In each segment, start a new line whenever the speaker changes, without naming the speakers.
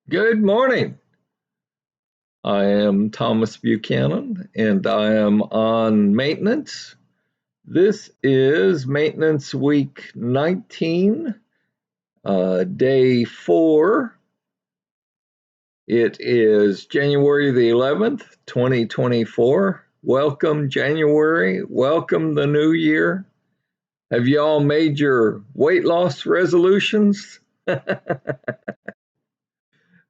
Good morning. I am Thomas Buchanan and I am on maintenance. This is maintenance week 19, day 4. It is January the 11th, 2024. Welcome, January. Welcome, the new year. Have you all made your weight loss resolutions?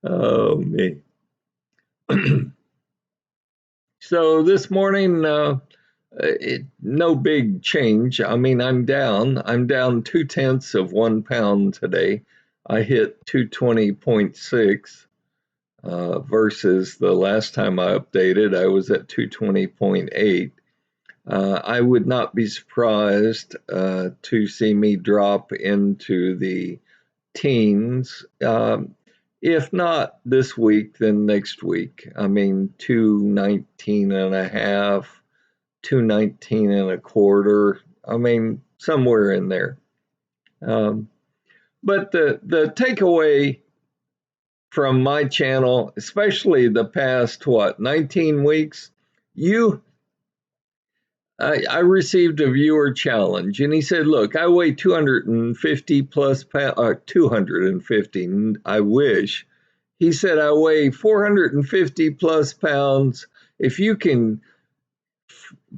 Oh, me. So this morning, no big change. I mean, I'm down. I'm down 0.2 pounds today. I hit 220.6 versus the last time I updated, I was at 220.8. I would not be surprised to see me drop into the teens. If not this week, then next week. I mean, 219 and a half, 219 and a quarter. I mean, somewhere in there. But the takeaway from my channel, especially the past 19 weeks, I received a viewer challenge, and he said, "Look, I weigh 250 plus pounds, 250. I wish." He said, "I weigh 450 plus pounds. If you can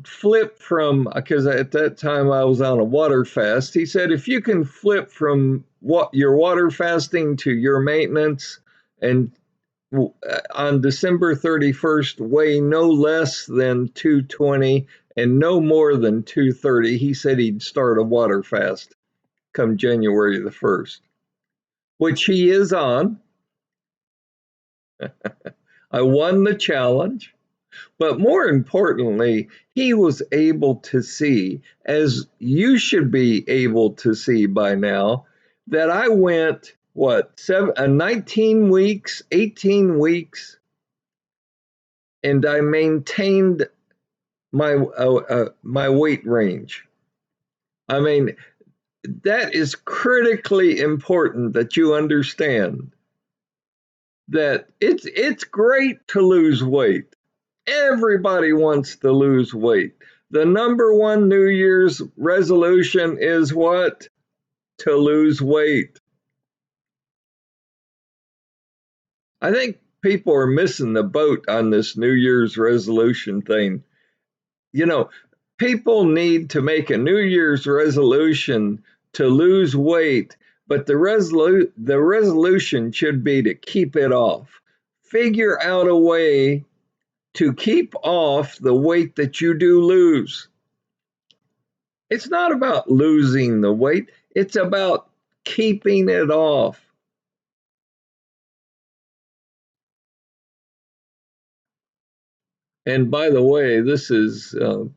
flip from," because at that time I was on a water fast. He said, "If you can flip from what your water fasting to your maintenance, and on December 31st weigh no less than 220 and no more than 230, he said he'd start a water fast come January the 1st, which he is on. I won the challenge. But more importantly, he was able to see, as you should be able to see by now, that I went, 19 weeks, 18 weeks, and I maintained my weight range. I mean, that is critically important that you understand that it's great to lose weight. Everybody wants to lose weight. The number one New Year's resolution is what? To lose weight. I think people are missing the boat on this New Year's resolution thing. You know, people need to make a New Year's resolution to lose weight, but the resolution should be to keep it off. Figure out a way to keep off the weight that you do lose. It's not about losing the weight, it's about keeping it off. And by the way, this is, the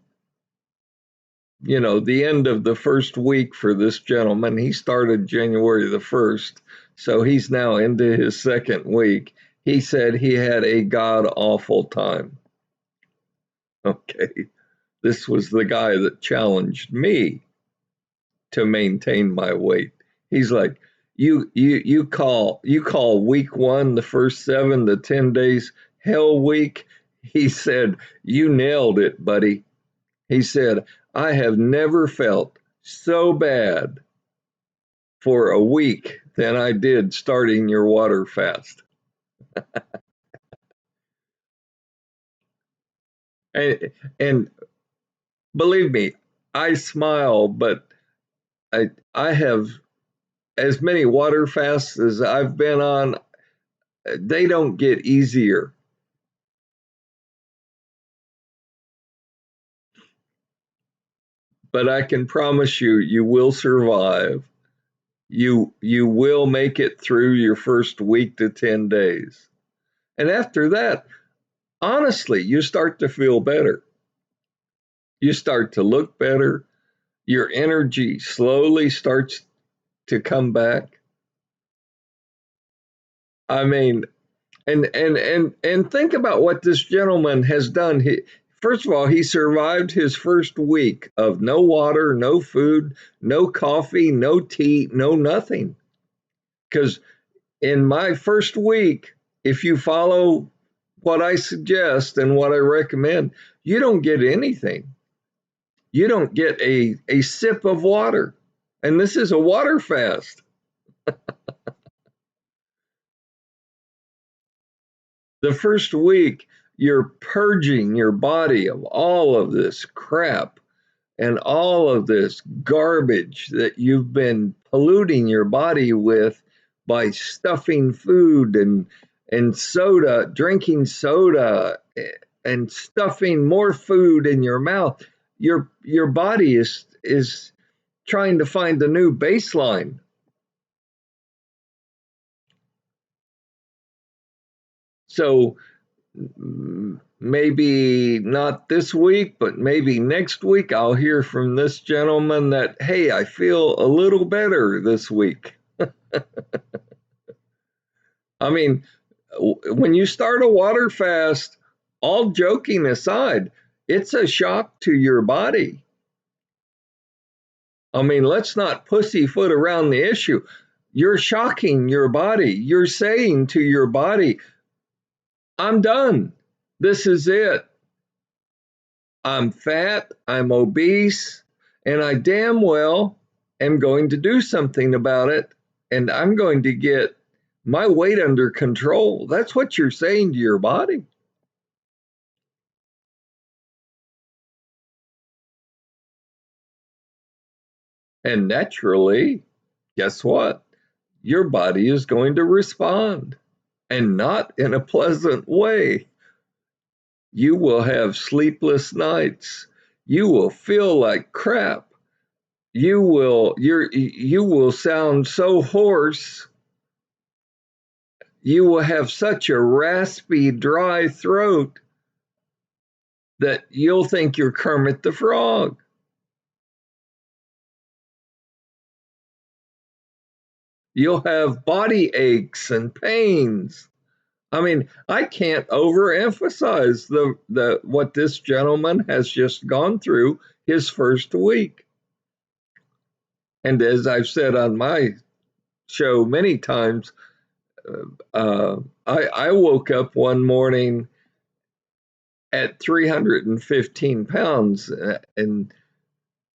end of the first week for this gentleman. He started January the 1st, so he's now into his second week. He said he had a god awful time. Okay, this was the guy that challenged me to maintain my weight. He's like, you call week 1, the first 7 to 10 days, hell week. He said, "You nailed it, buddy." He said, "I have never felt so bad for a week than I did starting your water fast." And believe me, I smile, but I have as many water fasts as I've been on. They don't get easier. But I can promise you, you will survive. You will make it through your first week to 10 days. And after that, honestly, you start to feel better. You start to look better. Your energy slowly starts to come back. I mean, and think about what this gentleman has done. First of all, he survived his first week of no water, no food, no coffee, no tea, no nothing. Because in my first week, if you follow what I suggest and what I recommend, you don't get anything. You don't get a sip of water. And this is a water fast. The first week, you're purging your body of all of this crap and all of this garbage that you've been polluting your body with by stuffing food and soda, drinking soda and stuffing more food in your mouth. Your body is trying to find a new baseline. So maybe not this week, but maybe next week I'll hear from this gentleman that, hey, I feel a little better this week. I mean, when you start a water fast, all joking aside, it's a shock to your body. I mean, let's not pussyfoot around the issue. You're shocking your body. You're saying to your body, I'm done. This is it. I'm fat, I'm obese, and I damn well am going to do something about it, and I'm going to get my weight under control. That's what you're saying to your body. And naturally, guess what? Your body is going to respond, and not in a pleasant way. You will have sleepless nights. You will feel like crap. You will sound so hoarse. You will have such a raspy, dry throat that you'll think you're Kermit the Frog. You'll have body aches and pains. I mean, I can't overemphasize the what this gentleman has just gone through his first week. And as I've said on my show many times, I woke up one morning at 315 pounds, and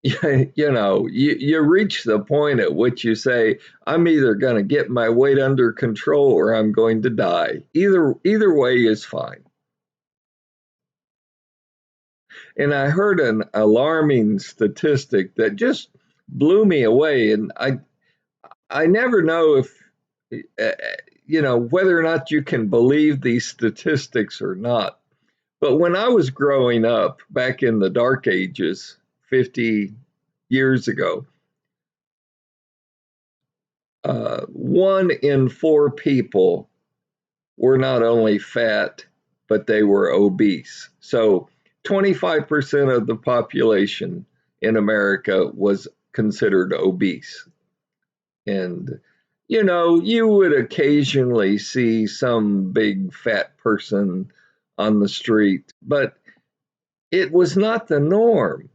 you reach the point at which you say, I'm either going to get my weight under control or I'm going to die. Either way is fine. And I heard an alarming statistic that just blew me away, and I never know if uh, whether or not you can believe these statistics or not. But when I was growing up back in the dark ages 50 years ago, 1 in 4 people were not only fat, but they were obese. So 25% of the population in America was considered obese. And, you would occasionally see some big fat person on the street, but it was not the norm.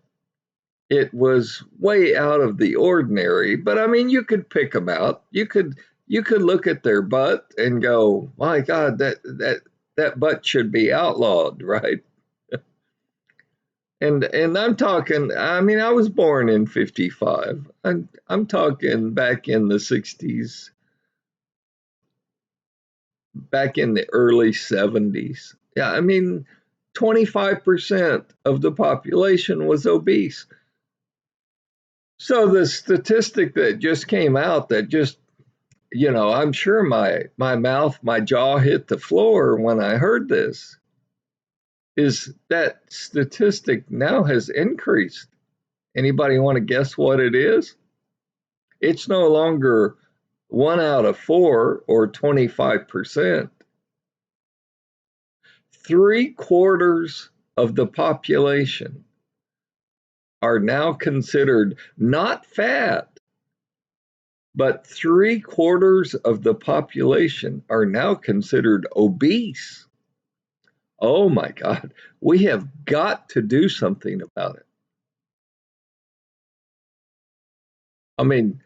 It was way out of the ordinary, but I mean, you could pick them out. You could look at their butt and go, "My God, that butt should be outlawed," right? And I'm talking. I mean, I was born in '55. I'm talking back in the '60s, back in the early '70s. Yeah, I mean, 25% of the population was obese. So the statistic that just came out that just, I'm sure my mouth, my jaw hit the floor when I heard this, is that statistic now has increased. Anybody want to guess what it is? It's no longer 1 out of 4 or 25%. 3/4 of the population are now considered not fat, but 3/4 of the population are now considered obese. Oh my God, we have got to do something about it. I mean,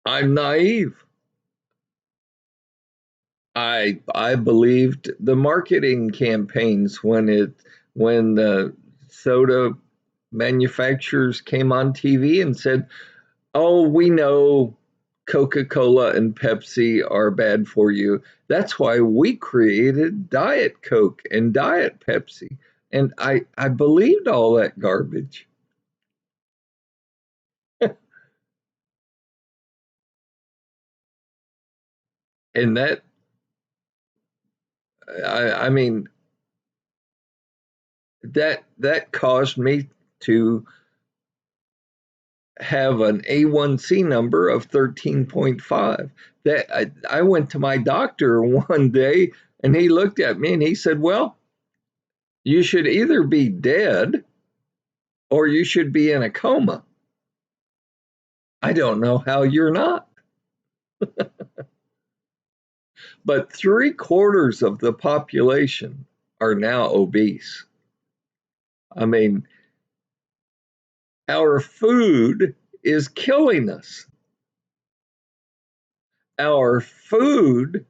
I'm naive. I believed the marketing campaigns when the soda manufacturers came on TV and said, "Oh, we know Coca-Cola and Pepsi are bad for you. That's why we created Diet Coke and Diet Pepsi." And I believed all that garbage. And I mean, that caused me to have an A1C number of 13.5. That I went to my doctor one day and he looked at me and he said, "Well, you should either be dead or you should be in a coma. I don't know how you're not." But 3/4 of the population are now obese. I mean, our food is killing us. Our food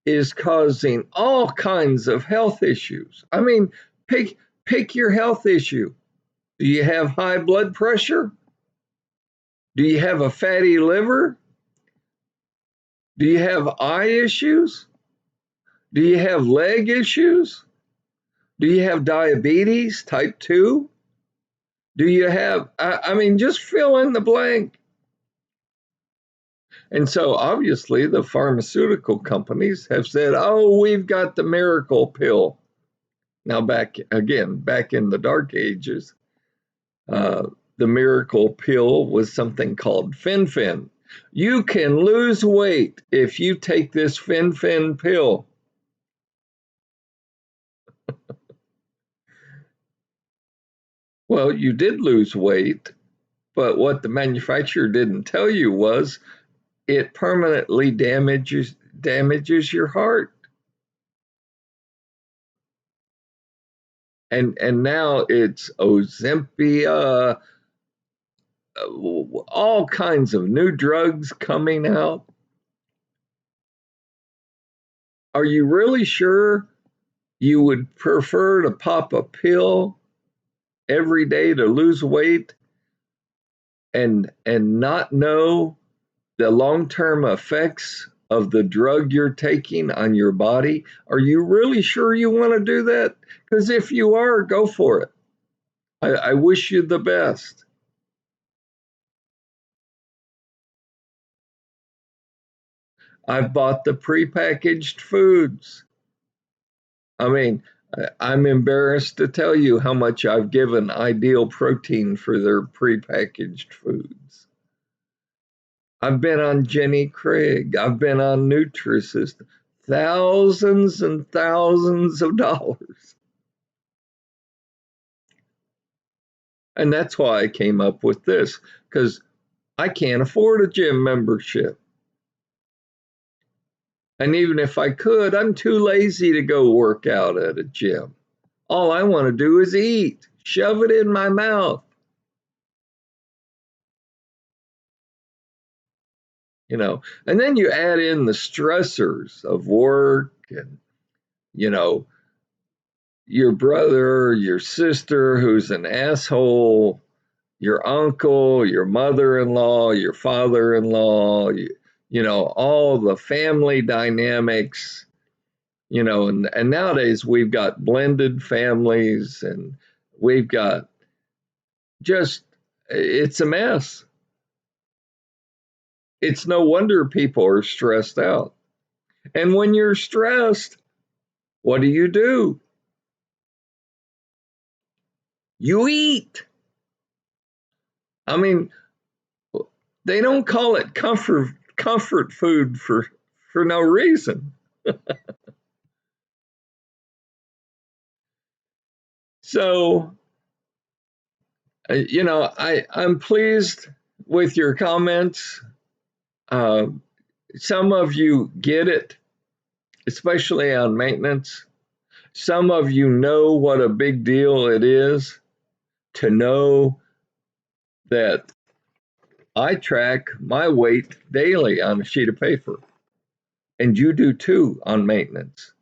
is causing all kinds of health issues. I mean, pick your health issue. Do you have high blood pressure? Do you have a fatty liver? Do you have eye issues? Do you have leg issues? Do you have diabetes type 2? Do you have, I mean, just fill in the blank. And so obviously the pharmaceutical companies have said, "Oh, we've got the miracle pill." Now, back in the dark ages, the miracle pill was something called fen-phen. You can lose weight if you take this fen-phen pill. Well, you did lose weight, but what the manufacturer didn't tell you was it permanently damages your heart. And now it's Ozempia, all kinds of new drugs coming out. Are you really sure you would prefer to pop a pill every day to lose weight and not know the long-term effects of the drug you're taking on your body? Are you really sure you want to do that? Because if you are, go for it. I wish you the best. I've bought the prepackaged foods. I mean, I'm embarrassed to tell you how much I've given Ideal Protein for their prepackaged foods. I've been on Jenny Craig. I've been on Nutrisystem. Thousands and thousands of dollars. And that's why I came up with this, because I can't afford a gym membership. And even if I could, I'm too lazy to go work out at a gym. All I want to do is eat, shove it in my mouth. And then you add in the stressors of work and, you know, your brother, your sister who's an asshole, your uncle, your mother-in-law, your father-in-law, all the family dynamics, and nowadays we've got blended families and we've got it's a mess. It's no wonder people are stressed out. And when you're stressed, what do? You eat. I mean, they don't call it comfort food for no reason. So, I'm pleased with your comments. Uh, some of you get it, especially on maintenance. Some of you know what a big deal it is to know that I track my weight daily on a sheet of paper. And you do too on maintenance,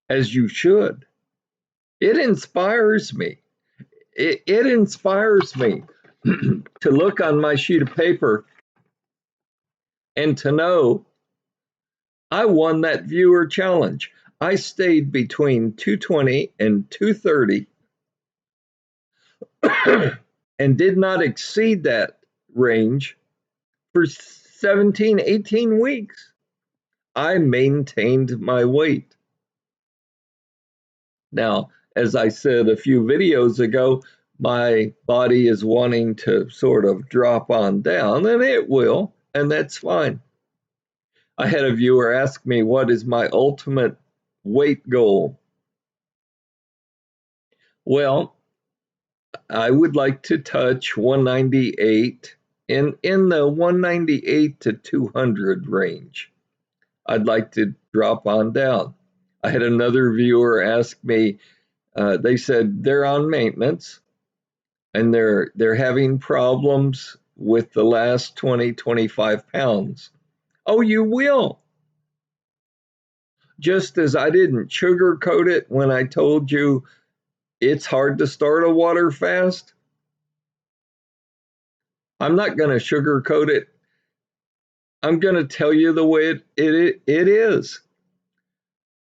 as you should. It inspires me. It inspires me to look on my sheet of paper and to know I won that viewer challenge. I stayed between 220 and 230 and did not exceed that range for 17, 18 weeks. I maintained my weight. Now, as I said a few videos ago, my body is wanting to sort of drop on down, and it will, and that's fine. I had a viewer ask me, what is my ultimate weight goal? Well, I would like to touch 198 in the 198 to 200 range. I'd like to drop on down. I had another viewer ask me, they said they're on maintenance and they're having problems with the last 20, 25 pounds. Oh, you will. Just as I didn't sugarcoat it when I told you it's hard to start a water fast, I'm not going to sugarcoat it. I'm going to tell you the way it is.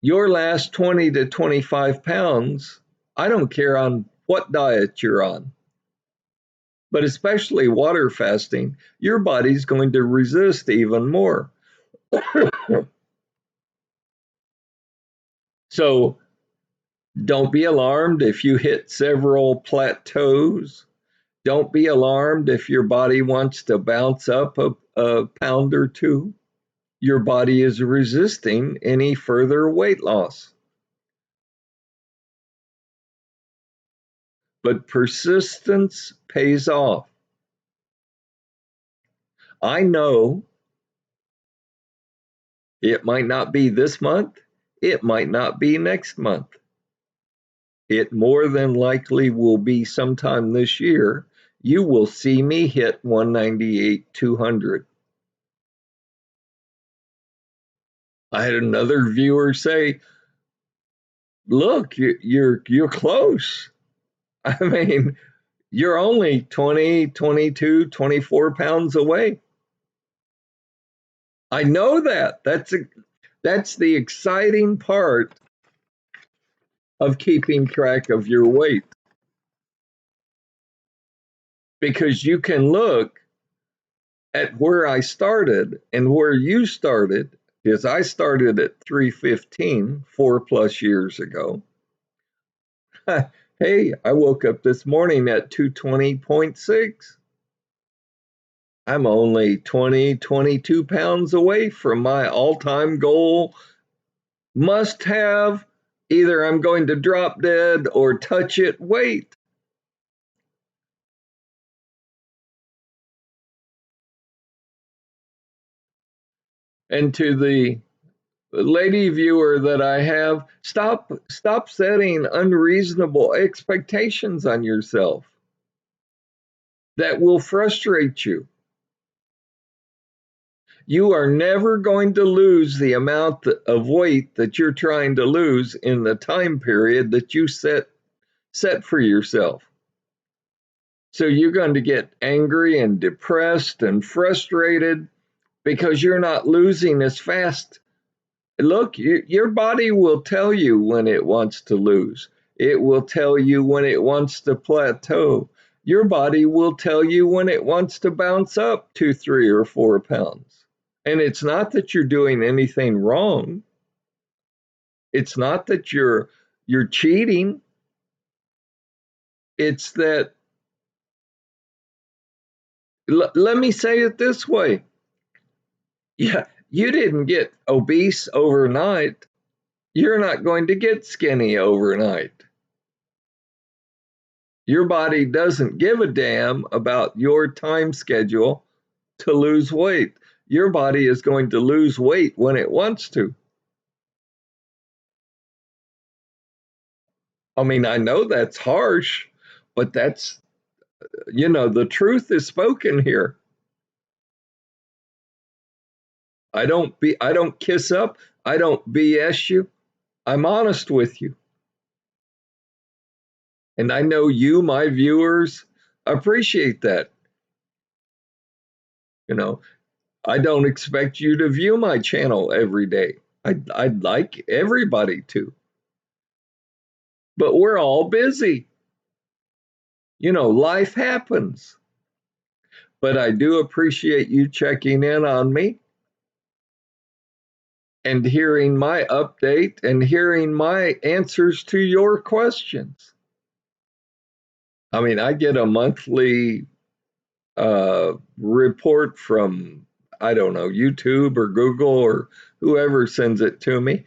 Your last 20 to 25 pounds, I don't care on what diet you're on, but especially water fasting, your body's going to resist even more. So don't be alarmed if you hit several plateaus. Don't be alarmed if your body wants to bounce up a pound or two. Your body is resisting any further weight loss. But persistence pays off. I know it might not be this month, it might not be next month. It more than likely will be sometime this year. You will see me hit 198, 200. I had another viewer say, look, you're close. I mean, you're only 20, 22, 24 pounds away. I know that. That's the exciting part of keeping track of your weight. Because you can look at where I started and where you started, because I started at 315 4+ years ago. Hey, I woke up this morning at 220.6. I'm only 20, 22 pounds away from my all-time goal. Must have, either I'm going to drop dead or touch it weight. And to the lady viewer that I have, stop setting unreasonable expectations on yourself. That will frustrate you. You are never going to lose the amount of weight that you're trying to lose in the time period that you set for yourself. So you're going to get angry and depressed and frustrated because you're not losing as fast. Look, your body will tell you when it wants to lose. It will tell you when it wants to plateau. Your body will tell you when it wants to bounce up 2, 3, or 4 pounds. And it's not that you're doing anything wrong. It's not that you're cheating. It's that, let me say it this way. Yeah, you didn't get obese overnight. You're not going to get skinny overnight. Your body doesn't give a damn about your time schedule to lose weight. Your body is going to lose weight when it wants to. I mean, I know that's harsh, but that's, the truth is spoken here. I don't kiss up. I don't BS you. I'm honest with you. And I know you, my viewers, appreciate that. You know, I don't expect you to view my channel every day. I'd like everybody to. But we're all busy. Life happens. But I do appreciate you checking in on me and hearing my update and hearing my answers to your questions. I mean, I get a monthly report from, I don't know, YouTube or Google or whoever sends it to me.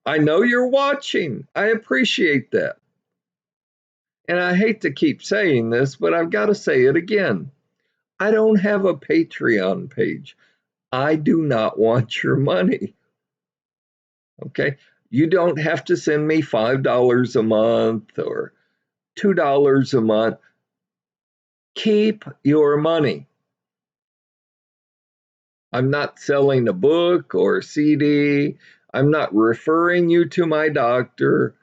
I know you're watching. I appreciate that. And I hate to keep saying this, but I've got to say it again. I don't have a Patreon page. I do not want your money. Okay? You don't have to send me $5 a month or $2 a month. Keep your money. I'm not selling a book or a CD. I'm not referring you to my doctor.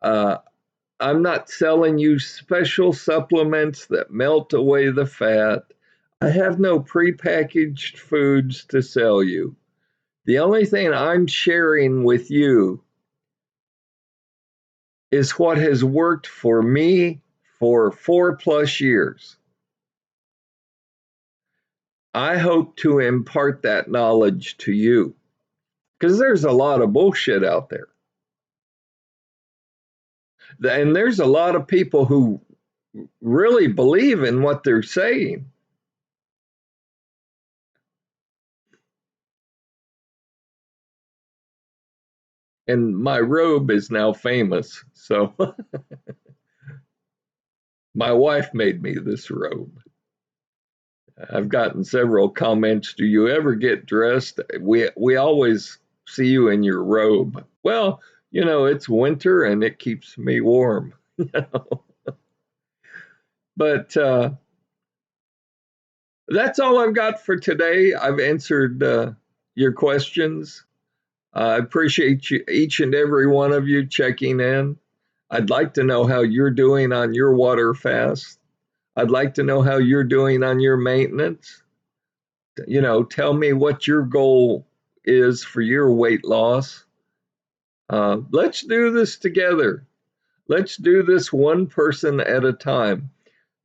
I'm not selling you special supplements that melt away the fat. I have no prepackaged foods to sell you. The only thing I'm sharing with you is what has worked for me for 4+ years. I hope to impart that knowledge to you because there's a lot of bullshit out there. And there's a lot of people who really believe in what they're saying. And my robe is now famous. So my wife made me this robe. I've gotten several comments. Do you ever get dressed? We always see you in your robe. Well, it's winter and it keeps me warm. But that's all I've got for today. I've answered your questions. I appreciate you, each and every one of you checking in. I'd like to know how you're doing on your water fast. I'd like to know how you're doing on your maintenance. Tell me what your goal is for your weight loss. Let's do this together. Let's do this one person at a time.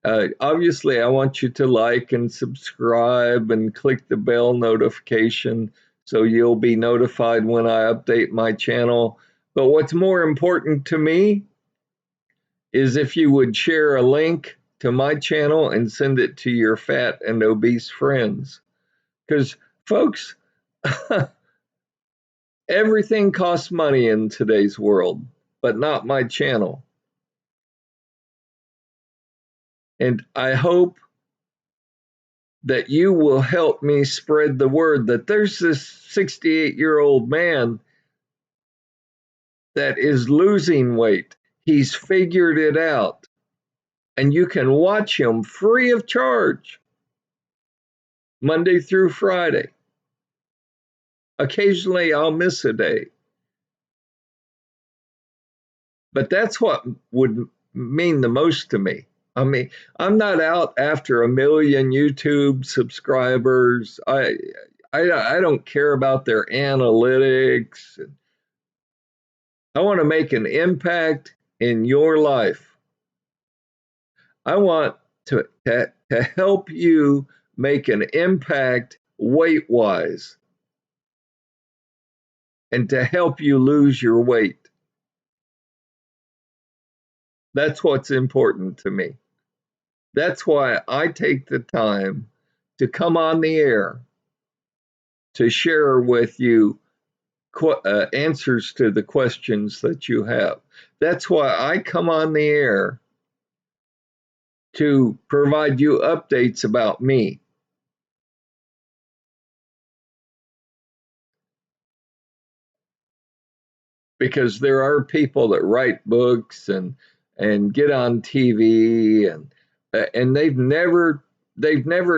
Obviously, I want you to like and subscribe and click the bell notification so you'll be notified when I update my channel. But what's more important to me is if you would share a link to my channel and send it to your fat and obese friends. Because, folks, everything costs money in today's world, but not my channel. And I hope that you will help me spread the word that there's this 68-year-old man that is losing weight. He's figured it out. And you can watch him free of charge Monday through Friday. Occasionally I'll miss a day. But that's what would mean the most to me. I mean, I'm not out after 1 million YouTube subscribers. I don't care about their analytics. I want to make an impact in your life. I want to help you make an impact weight-wise and to help you lose your weight. That's what's important to me. That's why I take the time to come on the air to share with you answers to the questions that you have. That's why I come on the air to provide you updates about me. Because there are people that write books and get on TV and they've never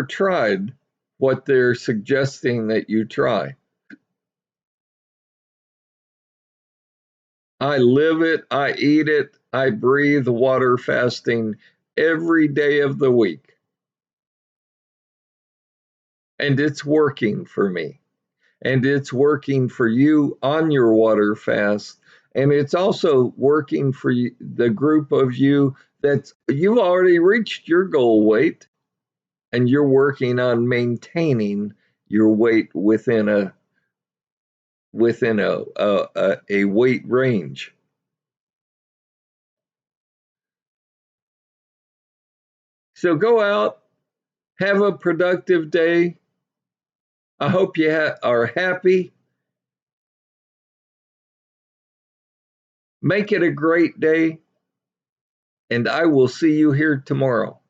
tried what they're suggesting that you try. I live it, I eat it, I breathe water fasting every day of the week. And it's working for me. And it's working for you on your water fast. And it's also working for the group of you that you've already reached your goal weight and you're working on maintaining your weight within a weight range. So go out, have a productive day. I hope you are happy. Make it a great day, and I will see you here tomorrow.